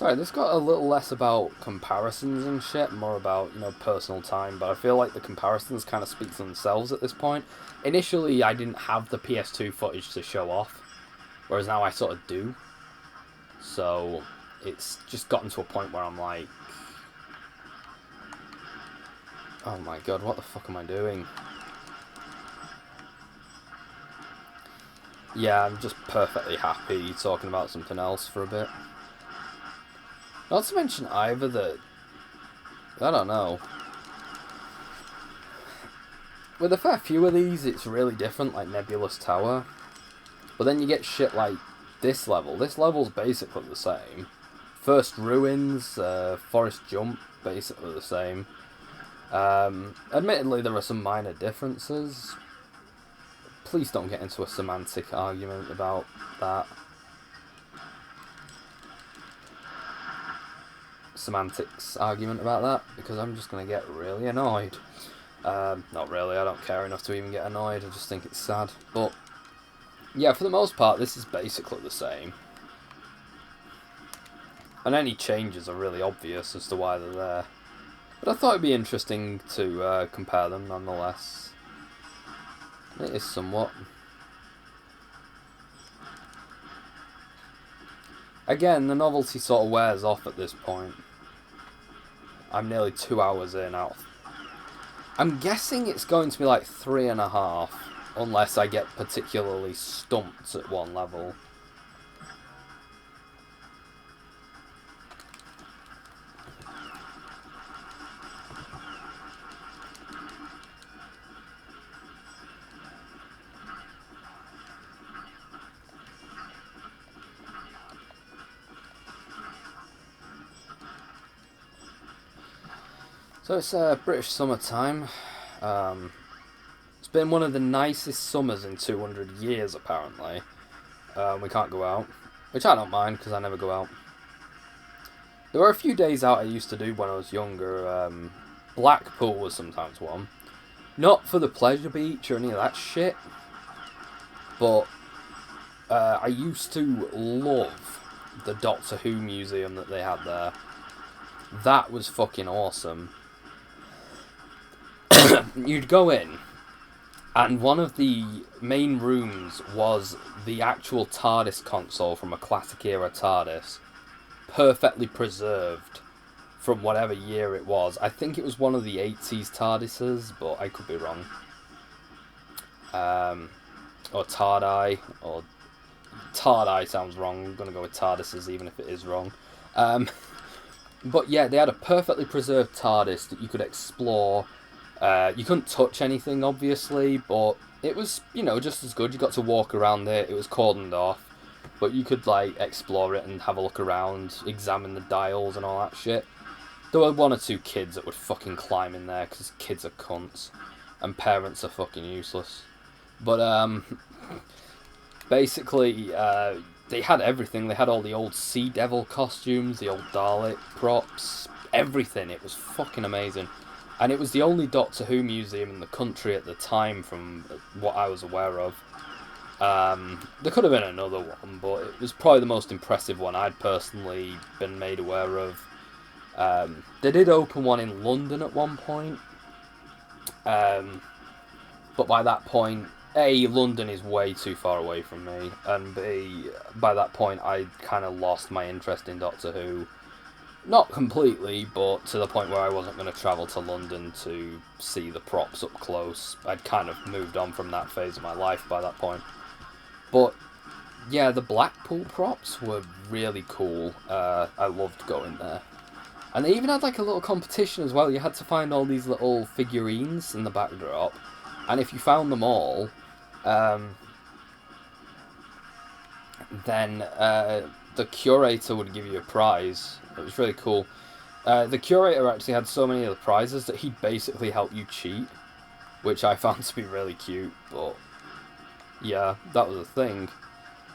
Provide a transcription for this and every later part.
Sorry, this got a little less about comparisons and shit, more about, you know, personal time, but I feel like the comparisons kind of speak for themselves at this point. Initially, I didn't have the PS2 footage to show off, whereas now I sort of do. So, it's just gotten to a point where I'm like, oh my god, what the fuck am I doing? Yeah, I'm just perfectly happy talking about something else for a bit. Not to mention either that, I don't know. With a fair few of these, it's really different, like Nebulous Tower. But then you get shit like this level. This level's basically the same. First Ruins, Forest Jump, basically the same. Admittedly, there are some minor differences. Please don't get into a semantic argument about that. Semantics argument about that, because I'm just going to get really annoyed. Not really, I don't care enough to even get annoyed, I just think it's sad. But, yeah, for the most part, this is basically the same. And any changes are really obvious as to why they're there. But I thought it'd be interesting to compare them nonetheless. It is somewhat. Again, the novelty sort of wears off at this point. I'm nearly 2 hours in out. I'm guessing it's going to be like 3.5, unless I get particularly stumped at one level. So it's British summertime. It's been one of the nicest summers in 200 years, apparently. We can't go out, which I don't mind, because I never go out. There were a few days out I used to do when I was younger. Blackpool was sometimes one. Not for the pleasure beach or any of that shit, but I used to love the Doctor Who museum that they had there. That was fucking awesome. You'd go in, and one of the main rooms was the actual TARDIS console from a classic era TARDIS, perfectly preserved from whatever year it was. I think it was one of the 80s TARDISes, but I could be wrong. Or TARDI, or TARDI sounds wrong. I'm going to go with TARDISes even if it is wrong. But yeah, they had a perfectly preserved TARDIS that you could explore. You couldn't touch anything, obviously, but it was, you know, just as good. You got to walk around it. It was cordoned off, but you could, like, explore it and have a look around, examine the dials and all that shit. There were one or two kids that would fucking climb in there, because kids are cunts, and parents are fucking useless. But, basically, they had everything. They had all the old Sea Devil costumes, the old Dalek props, everything. It was fucking amazing. And it was the only Doctor Who museum in the country at the time, from what I was aware of. There could have been another one, but it was probably the most impressive one I'd personally been made aware of. They did open one in London at one point. But by that point, A, London is way too far away from me, and B, by that point I'd kind of lost my interest in Doctor Who. Not completely, but to the point where I wasn't going to travel to London to see the props up close. I'd kind of moved on from that phase of my life by that point. But, yeah, the Blackpool props were really cool. I loved going there. And they even had like a little competition as well. You had to find all these little figurines in the backdrop. And if you found them all, then the curator would give you a prize. It was really cool. The curator actually had so many of the prizes that he'd basically help you cheat, which I found to be really cute, but yeah, that was a thing.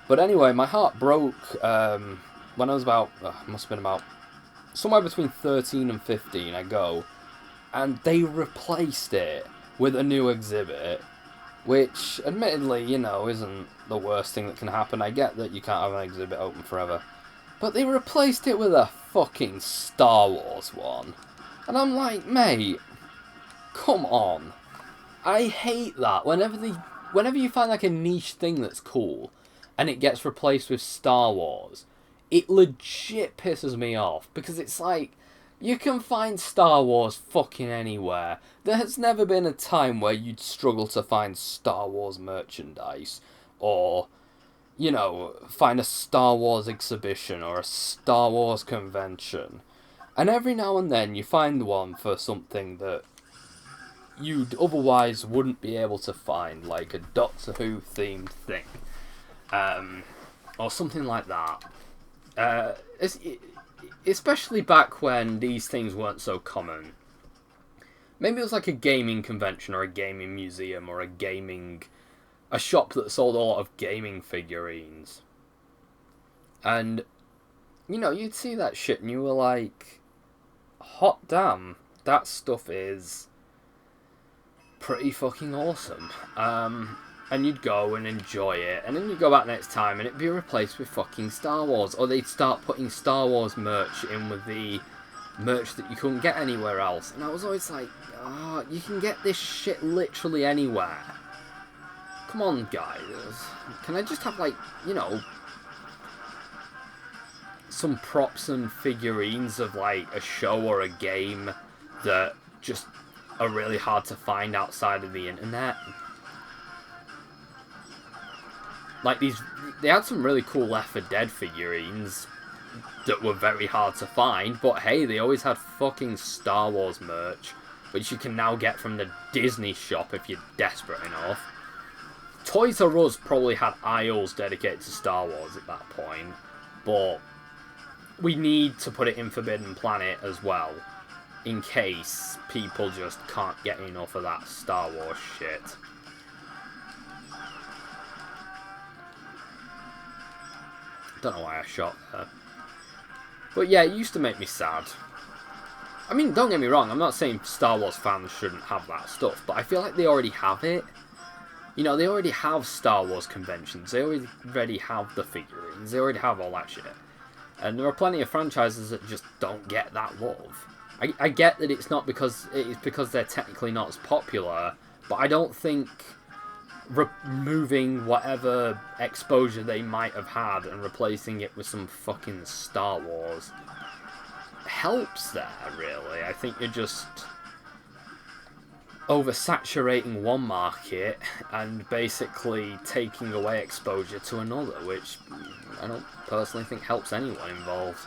But anyway, my heart broke when I was about, must have been about, somewhere between 13 and 15 I go, and they replaced it with a new exhibit, which admittedly, you know, isn't the worst thing that can happen. I get that you can't have an exhibit open forever. But they replaced it with a fucking Star Wars one. And I'm like, mate, come on. I hate that. Whenever you find like a niche thing that's cool and it gets replaced with Star Wars, it legit pisses me off because it's like you can find Star Wars fucking anywhere. There has never been a time where you'd struggle to find Star Wars merchandise or, you know, find a Star Wars exhibition or a Star Wars convention. And every now and then you find one for something that you otherwise wouldn't be able to find, like a Doctor Who themed thing, or something like that. Especially back when these things weren't so common. Maybe it was like a gaming convention or a gaming museum or a shop that sold a lot of gaming figurines. And, you know, you'd see that shit and you were like, hot damn, that stuff is pretty fucking awesome. And you'd go and enjoy it, and then you'd go back next time and it'd be replaced with fucking Star Wars, or they'd start putting Star Wars merch in with the merch that you couldn't get anywhere else. And I was always like, oh, you can get this shit literally anywhere. Come on, guys. Can I just have, like, you know, some props and figurines of, like, a show or a game that just are really hard to find outside of the internet? Like, they had some really cool Left 4 Dead figurines that were very hard to find, but hey, they always had fucking Star Wars merch, which you can now get from the Disney shop if you're desperate enough. Toys R Us probably had aisles dedicated to Star Wars at that point, but we need to put it in Forbidden Planet as well, in case people just can't get enough of that Star Wars shit. Don't know why I shot there. But yeah, it used to make me sad. I mean, don't get me wrong, I'm not saying Star Wars fans shouldn't have that stuff, but I feel like they already have it. You know, they already have Star Wars conventions, they already have the figurines, they already have all that shit. And there are plenty of franchises that just don't get that love. I get that it's because they're technically not as popular, but I don't think removing whatever exposure they might have had and replacing it with some fucking Star Wars helps there, really. I think you're just oversaturating one market and basically taking away exposure to another, which I don't personally think helps anyone involved.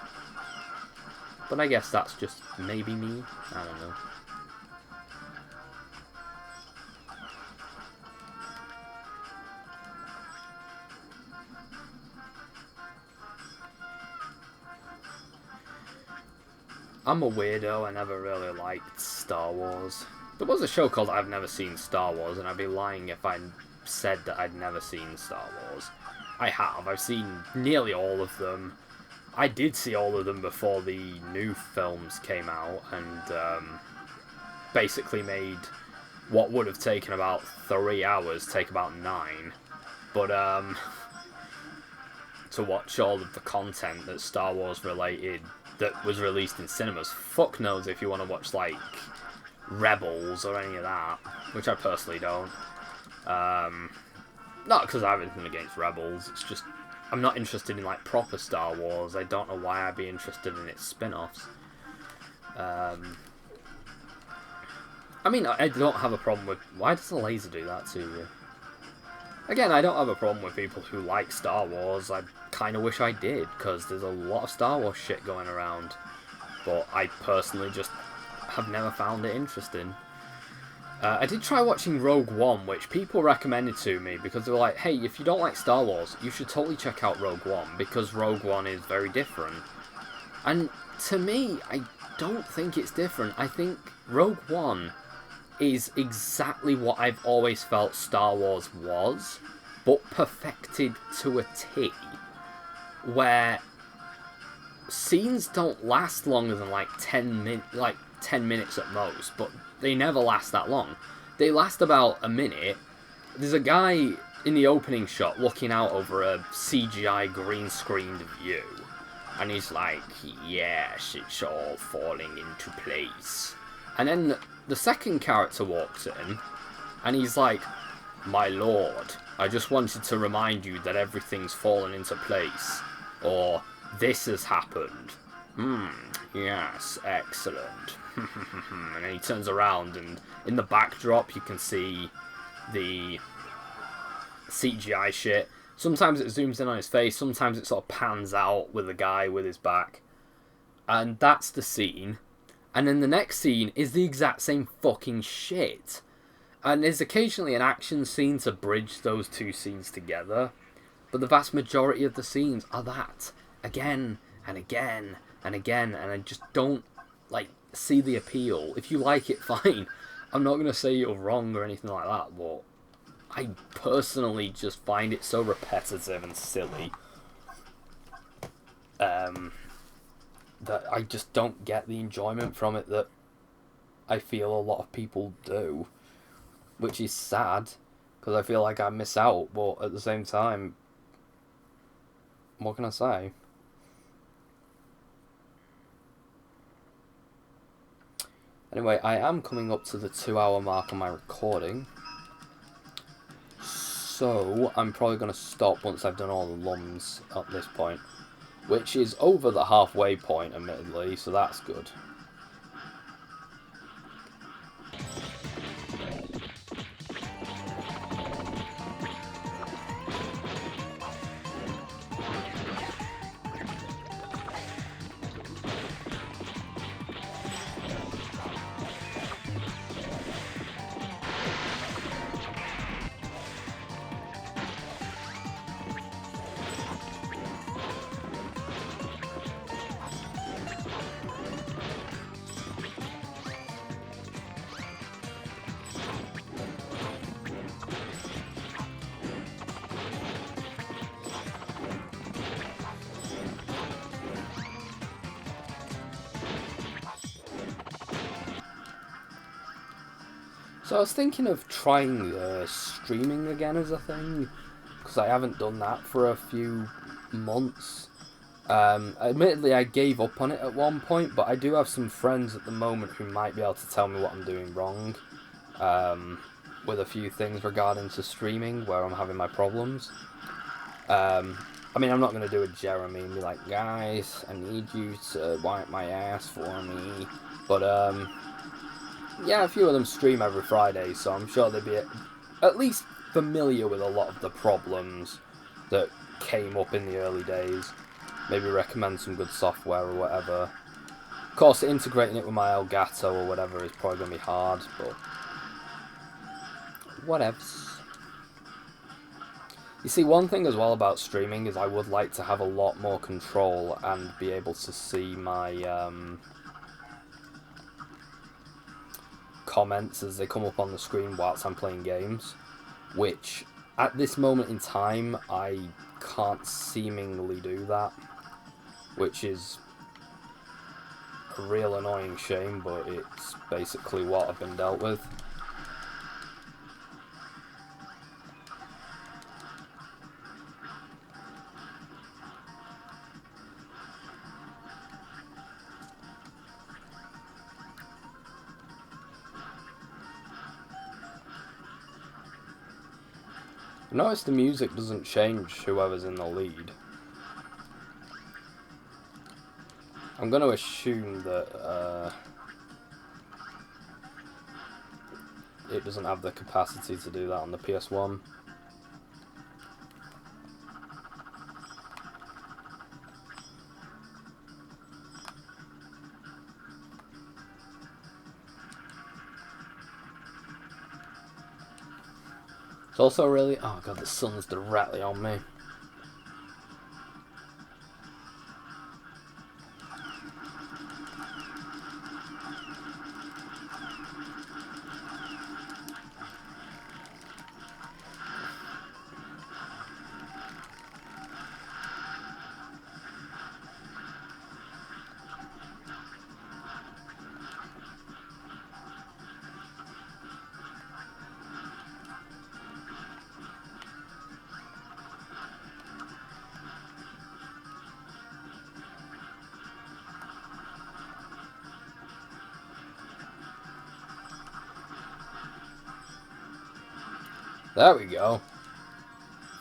But I guess that's just maybe me. I don't know. I'm a weirdo, I never really liked Star Wars. There was a show called I've Never Seen Star Wars, and I'd be lying if I said that I'd never seen Star Wars. I have. I've seen nearly all of them. I did see all of them before the new films came out, and basically made what would have taken about 3 hours take about 9. But to watch all of the content that's Star Wars related that was released in cinemas, fuck knows if you want to watch, like, Rebels or any of that, which I personally don't. Not because I have anything against Rebels, it's just I'm not interested in, like, proper Star Wars. I don't know why I'd be interested in its spin-offs. I mean, I don't have a problem with... Why does the laser do that to you? Again, I don't have a problem with people who like Star Wars. I kind of wish I did, because there's a lot of Star Wars shit going around. But I personally just have never found it interesting. I did try watching Rogue One, which people recommended to me, because they were like, hey, if you don't like Star Wars, you should totally check out Rogue One, because Rogue One is very different. And to me, I don't think it's different. I think Rogue One is exactly what I've always felt Star Wars was, but perfected to a T, where scenes don't last longer than like 10 minutes at most, but they never last that long. They last about a minute. There's a guy in the opening shot looking out over a CGI green screened view, And he's like, yes, it's all falling into place. And then the second character walks in, and he's like, my lord, I just wanted to remind you that everything's fallen into place. Or, this has happened. Yes, excellent. And then he turns around, and in the backdrop you can see the CGI shit. Sometimes it zooms in on his face, sometimes it sort of pans out with the guy with his back. And that's the scene. And then the next scene is the exact same fucking shit. And there's occasionally an action scene to bridge those two scenes together. But the vast majority of the scenes are that. Again, and again, and again. And I just don't, like, see the appeal. If you like it, fine. I'm not going to say you're wrong or anything like that, but I personally just find it so repetitive and silly. That I just don't get the enjoyment from it that I feel a lot of people do. Which is sad, because I feel like I miss out, but at the same time, what can I say? Anyway, I am coming up to the 2-hour mark on my recording, so I'm probably going to stop once I've done all the lums at this point, which is over the halfway point, admittedly, so that's good. So I was thinking of trying streaming again as a thing, because I haven't done that for a few months. Admittedly, I gave up on it at one point, but I do have some friends at the moment who might be able to tell me what I'm doing wrong, with a few things regarding to streaming where I'm having my problems. I mean, I'm not going to do a Jeremy and be like, guys, I need you to wipe my ass for me, but yeah, a few of them stream every Friday, so I'm sure they'd be at least familiar with a lot of the problems that came up in the early days. Maybe recommend some good software or whatever. Of course, integrating it with my Elgato or whatever is probably going to be hard, but whatevs. You see, one thing as well about streaming is I would like to have a lot more control and be able to see my comments as they come up on the screen whilst I'm playing games, which at this moment in time I can't seemingly do that, which is a real annoying shame, but it's basically what I've been dealt with. Notice the music doesn't change whoever's in the lead. I'm going to assume that it doesn't have the capacity to do that on the PS1. It's also really... oh god, the sun's directly on me. There we go.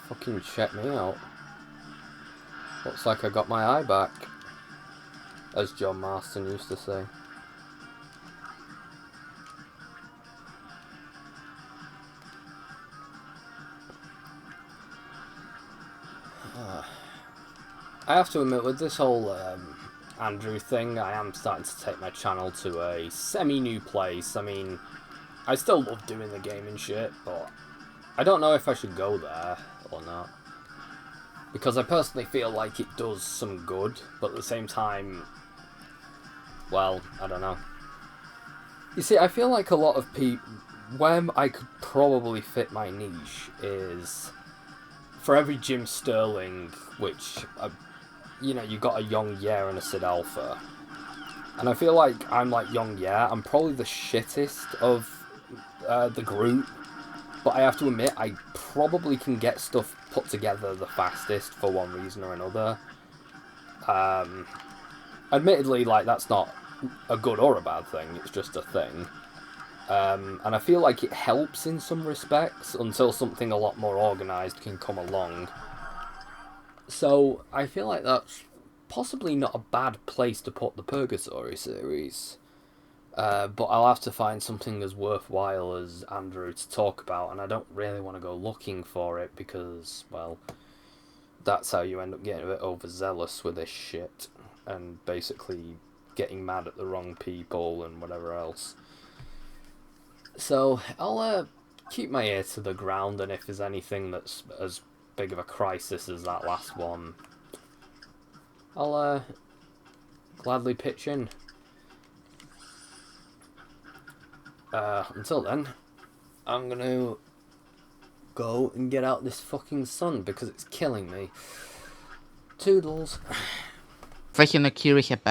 Fucking check me out. Looks like I got my eye back, as John Marston used to say. I have to admit, with this whole Andrew thing, I am starting to take my channel to a semi-new place. I mean, I still love doing the gaming shit, but I don't know if I should go there or not. Because I personally feel like it does some good, but at the same time, well, I don't know. You see, I feel like a lot of people, where I could probably fit my niche is, for every Jim Sterling, which, you know, you got a Young Yeah and a Sid Alpha. And I feel like I'm like Young Yeah, I'm probably the shittest of the group. But I have to admit, I probably can get stuff put together the fastest for one reason or another. Admittedly, like, that's not a good or a bad thing, it's just a thing. And I feel like it helps in some respects until something a lot more organised can come along. So I feel like that's possibly not a bad place to put the Purgatory series. But I'll have to find something as worthwhile as Andrew to talk about, and I don't really want to go looking for it because, well, that's how you end up getting a bit overzealous with this shit, and basically getting mad at the wrong people and whatever else. So, I'll keep my ear to the ground, and if there's anything that's as big of a crisis as that last one, I'll gladly pitch in. Until then, I'm gonna go and get out this fucking sun because it's killing me. Toodles. Welche Nakiri heb